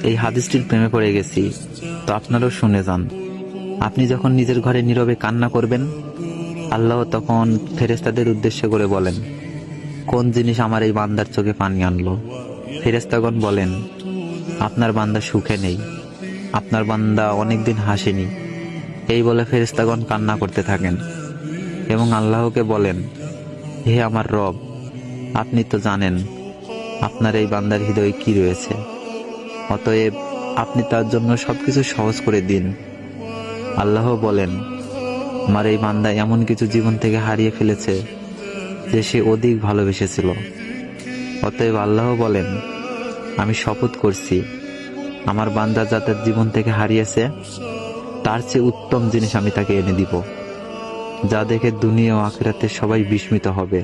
এই হাদিসটির প্রেমে পড়ে গেছি, তো আপনারাও শুনে যান। আপনি যখন নিজের ঘরে নীরবে কান্না করবেন, আল্লাহ তখন ফেরেশতাদের উদ্দেশ্য করে বলেন, কোন জিনিস আমার এই বান্দার চোখে পানি আনলো? ফেরেশতাগণ বলেন, আপনার বান্দা সুখে নেই, আপনার বান্দা অনেকদিন হাসেনি। এই বলে ফেরেশতাগণ কান্না করতে থাকেন এবং আল্লাহকে বলেন, হে আমার রব, আপনি তো জানেন আপনার এই বান্দার হৃদয়ে কি রয়েছে, অতএব আপনি তার জন্য সবকিছু সহজ করে দিন। আল্লাহ বলেন, আমার এই বান্দা এমন কিছু জীবন থেকে হারিয়ে ফেলেছে যে সে অধিক ভালোবেসেছিল। অতএব আল্লাহ বলেন, আমি শপথ করছি, আমার বান্দা যা তার জীবন থেকে হারিয়েছে তার চেয়ে উত্তম জিনিস আমি তাকে এনে দিব, যা দেখে দুনিয়া ও আখিরাতে সবাই বিস্মিত হবে।